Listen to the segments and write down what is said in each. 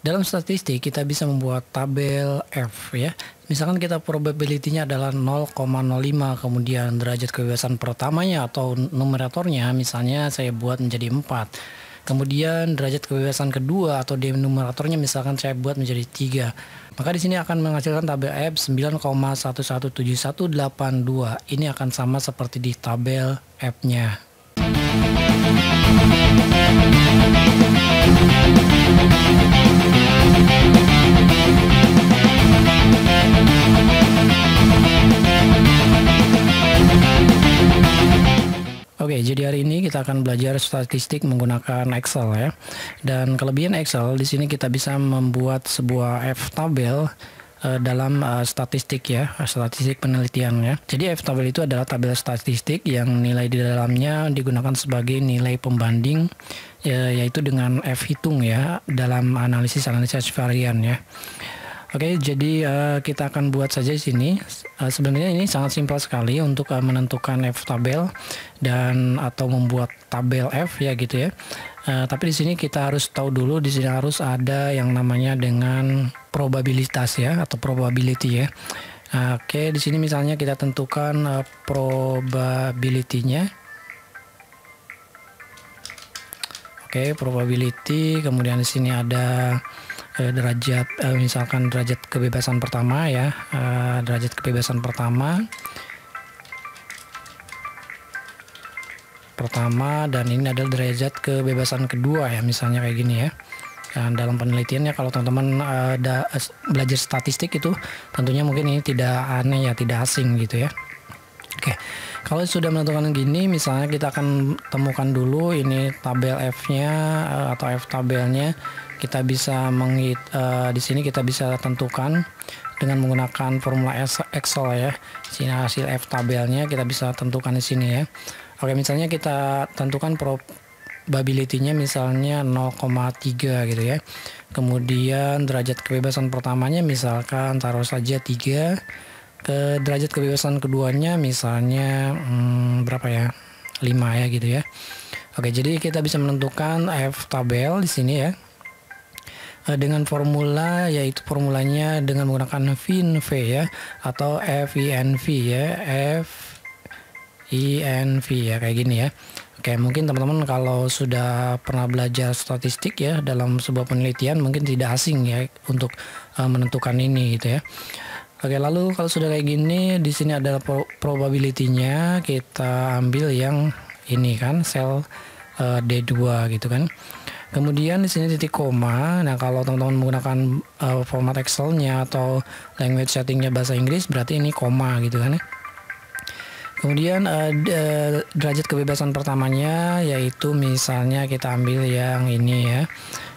Dalam statistik kita bisa membuat tabel F ya. Misalkan kita probability-nya adalah 0,05, kemudian derajat kebebasan pertamanya atau numeratornya misalnya saya buat menjadi 4. Kemudian derajat kebebasan kedua atau denominatornya misalkan saya buat menjadi 3. Maka di sini akan menghasilkan tabel F 9,117182. Ini akan sama seperti di tabel F-nya. Oke, jadi hari ini kita akan belajar statistik menggunakan Excel ya. Dan kelebihan Excel di sini kita bisa membuat sebuah F tabel dalam statistik ya, statistik penelitian ya. Jadi F tabel itu adalah tabel statistik yang nilai di dalamnya digunakan sebagai nilai pembanding yaitu dengan F hitung ya dalam analisis varian ya. Oke, jadi kita akan buat saja di sini. Sebenarnya ini sangat simpel sekali untuk menentukan F tabel dan atau membuat tabel F ya gitu ya. Tapi di sini kita harus tahu dulu, di sini harus ada yang namanya dengan probabilitas ya atau probability ya. Oke, di sini misalnya kita tentukan probability-nya. Oke, probability, kemudian di sini ada derajat misalkan derajat kebebasan pertama ya, derajat kebebasan pertama dan ini adalah derajat kebebasan kedua ya, misalnya kayak gini ya. Dan dalam penelitiannya kalau teman-teman belajar statistik itu tentunya mungkin ini tidak aneh ya, tidak asing gitu ya. Oke, kalau sudah menentukan gini, misalnya kita akan temukan dulu ini tabel F-nya atau F tabelnya. Kita bisa di sini kita bisa tentukan dengan menggunakan formula Excel ya. Sini hasil F tabelnya kita bisa tentukan di sini ya. Oke, misalnya kita tentukan probability-nya misalnya 0,3 gitu ya. Kemudian derajat kebebasan pertamanya misalkan taruh saja 3. Ke derajat kebebasan keduanya misalnya berapa ya? 5 ya gitu ya. Oke, jadi kita bisa menentukan F tabel di sini ya. Dengan formula, yaitu formulanya dengan menggunakan FINV ya atau FINV ya, FINV ya kayak gini ya. Oke, mungkin teman-teman kalau sudah pernah belajar statistik ya dalam sebuah penelitian mungkin tidak asing ya untuk menentukan ini gitu ya. Oke, lalu kalau sudah kayak gini, di sini adalah probability-nya, kita ambil yang ini kan, sel D2 gitu kan. Kemudian di sini titik koma. Nah, kalau teman-teman menggunakan format Excel-nya atau language setting-nya bahasa Inggris, berarti ini koma gitu kan ya. Kemudian derajat kebebasan pertamanya yaitu misalnya kita ambil yang ini ya.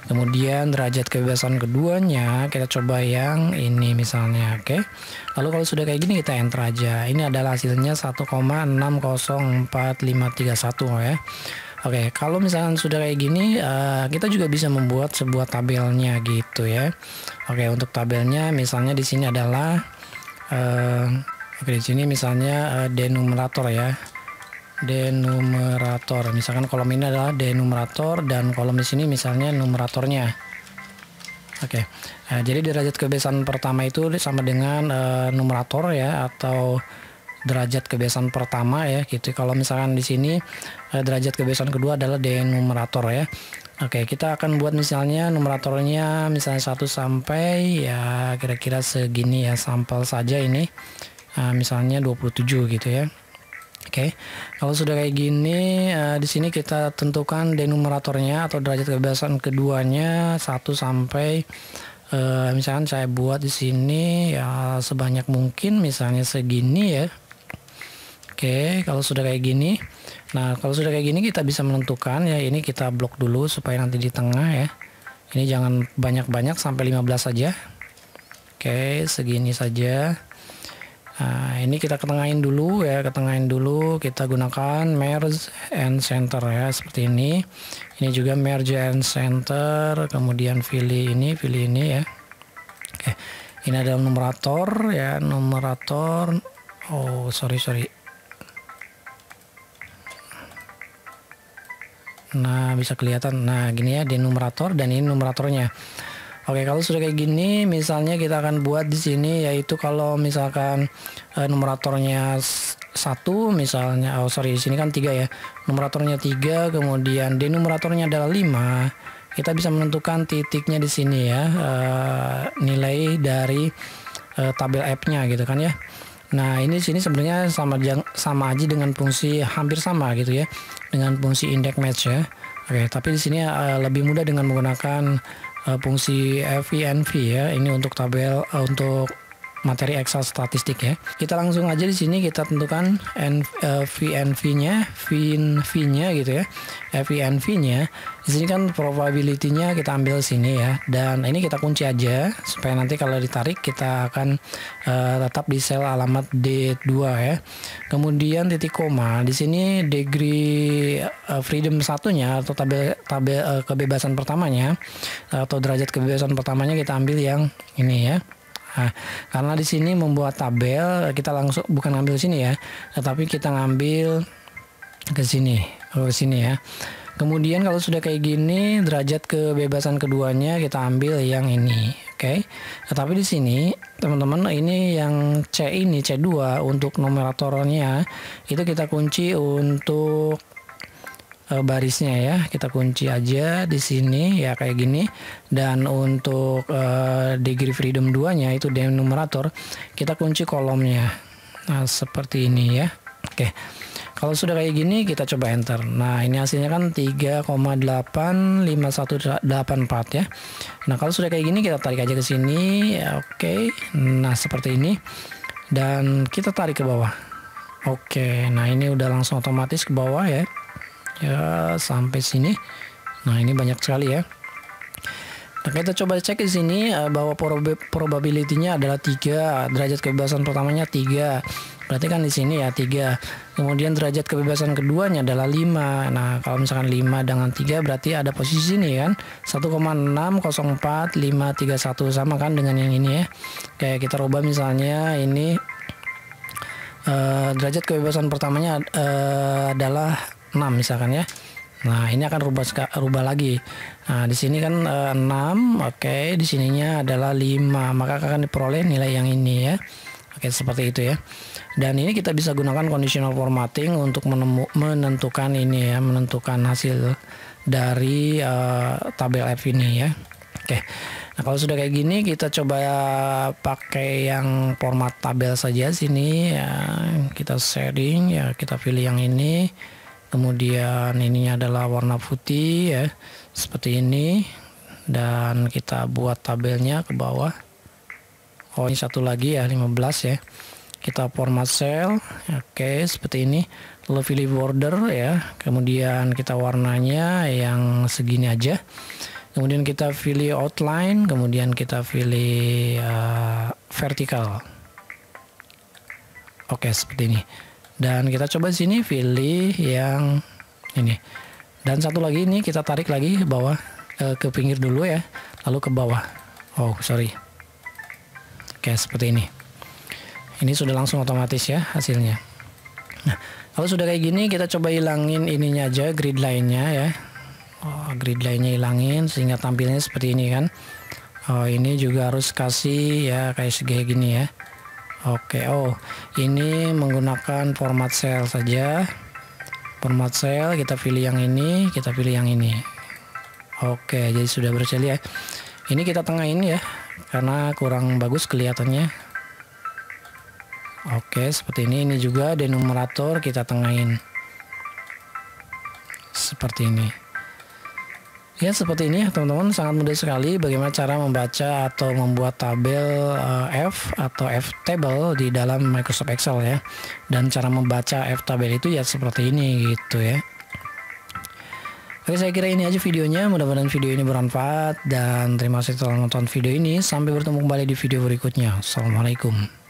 Kemudian derajat kebebasan keduanya kita coba yang ini misalnya, oke. Lalu kalau sudah kayak gini kita enter aja. Ini adalah hasilnya 1,604531 ya. Oke, kalau misalkan sudah kayak gini, kita juga bisa membuat sebuah tabelnya gitu ya. Oke, untuk tabelnya misalnya di sini adalah, oke di sini misalnya denumerator ya, denumerator. Misalkan kolom ini adalah denumerator dan kolom di sini misalnya numeratornya. Oke, jadi derajat kebebasan pertama itu sama dengan numerator ya atau derajat kebebasan pertama ya gitu. Kalau misalkan di sini derajat kebebasan kedua adalah denumerator ya. Oke, kita akan buat misalnya numeratornya misalnya 1 sampai ya kira-kira segini ya, sampel saja ini. Misalnya 27 gitu ya. Oke. Kalau sudah kayak gini di sini kita tentukan denumeratornya atau derajat kebebasan keduanya 1 sampai misalkan saya buat di sini ya sebanyak mungkin misalnya segini ya. Oke, kalau sudah kayak gini. Nah, kalau sudah kayak gini kita bisa menentukan ya, ini kita blok dulu supaya nanti di tengah ya. Ini jangan banyak-banyak, sampai 15 saja. Oke, segini saja. Nah, ini kita ketengahin dulu ya, kita gunakan merge and center ya, seperti ini. Ini juga merge and center, kemudian pilih ini ya. Oke, ini adalah numerator ya, numerator. Oh, sorry. Nah, bisa kelihatan. Nah, gini ya, di numerator dan ini numeratornya. Oke, kalau sudah kayak gini, misalnya kita akan buat di sini, yaitu kalau misalkan numeratornya 1 misalnya, di sini kan 3 ya, numeratornya 3, kemudian denumeratornya adalah 5, kita bisa menentukan titiknya di sini ya, nilai dari tabel F-nya gitu kan ya. Nah, ini sini sebenarnya sama aja dengan fungsi, hampir sama gitu ya, dengan fungsi index match ya. Oke, tapi di sini lebih mudah dengan menggunakan fungsi FINV ya. Ini untuk tabel untuk materi Excel statistik ya. Kita langsung aja di sini kita tentukan VNV-nya gitu ya. FINV-nya. Di sini kan probability-nya kita ambil sini ya. Dan ini kita kunci aja supaya nanti kalau ditarik kita akan tetap di sel alamat D2 ya. Kemudian titik koma. Di sini degree freedom satunya atau tabel kebebasan pertamanya atau derajat kebebasan pertamanya kita ambil yang ini ya. Nah, karena di sini membuat tabel kita langsung bukan ngambil sini ya, tetapi kita ngambil ke sini ya. Kemudian kalau sudah kayak gini, derajat kebebasan keduanya kita ambil yang ini, oke. Tetapi di sini teman-teman, ini yang C2 untuk numeratornya itu kita kunci untuk barisnya ya, kita kunci aja di sini ya kayak gini. Dan untuk degree freedom 2-nya itu denumerator kita kunci kolomnya. Nah, seperti ini ya. Oke. Kalau sudah kayak gini kita coba enter. Nah, ini hasilnya kan 3,85184 ya. Nah, kalau sudah kayak gini kita tarik aja ke sini ya, oke. Nah, seperti ini. Dan kita tarik ke bawah. Oke. Nah, ini udah langsung otomatis ke bawah ya. Ya, sampai sini. Nah, ini banyak sekali ya. Nah, kita coba cek di sini bahwa probability-nya adalah 3, derajat kebebasan pertamanya 3. Berarti kan di sini ya 3. Kemudian derajat kebebasan keduanya adalah 5. Nah, kalau misalkan 5 dengan 3 berarti ada posisi ini kan 1,604531 sama kan dengan yang ini ya. Kayak kita rubah misalnya ini derajat kebebasan pertamanya adalah 6 misalkan ya. Nah, ini akan rubah lagi. Nah, di sini kan 6, oke, di sininya adalah 5, maka akan diperoleh nilai yang ini ya. Oke, seperti itu ya. Dan ini kita bisa gunakan conditional formatting untuk menentukan ini ya, menentukan hasil dari tabel F ini ya. Oke. Nah, kalau sudah kayak gini kita coba pakai yang format tabel saja sini ya. Kita setting ya, kita pilih yang ini. Kemudian ininya adalah warna putih ya, seperti ini. Dan kita buat tabelnya ke bawah. Oh, ini satu lagi ya, 15 ya. Kita format cell, oke, seperti ini. Lalu pilih border ya. Kemudian kita warnanya yang segini aja. Kemudian kita pilih outline. Kemudian kita pilih vertical. Oke, seperti ini. Dan kita coba sini pilih yang ini. Dan satu lagi ini kita tarik lagi ke bawah, ke pinggir dulu ya, lalu ke bawah. Oh, sorry. Oke, seperti ini. Ini sudah langsung otomatis ya hasilnya. Nah, kalau sudah kayak gini kita coba hilangin ininya aja, grid line-nya ya. Oh, grid line-nya hilangin sehingga tampilnya seperti ini kan. Oh, ini juga harus kasih ya kayak segini gini ya. Oke, oh ini menggunakan format cell saja. Format cell, kita pilih yang ini, kita pilih yang ini. Oke, jadi sudah berhasil ya. Ini kita tengahin ya, karena kurang bagus kelihatannya. Oke, seperti ini. Ini juga denumerator kita tengahin. Seperti ini. Ya, seperti ini ya teman-teman, sangat mudah sekali bagaimana cara membaca atau membuat tabel F atau F table di dalam Microsoft Excel ya. Dan cara membaca F tabel itu ya seperti ini gitu ya. Oke, saya kira ini aja videonya, mudah-mudahan video ini bermanfaat dan terima kasih telah menonton video ini. Sampai bertemu kembali di video berikutnya. Assalamualaikum.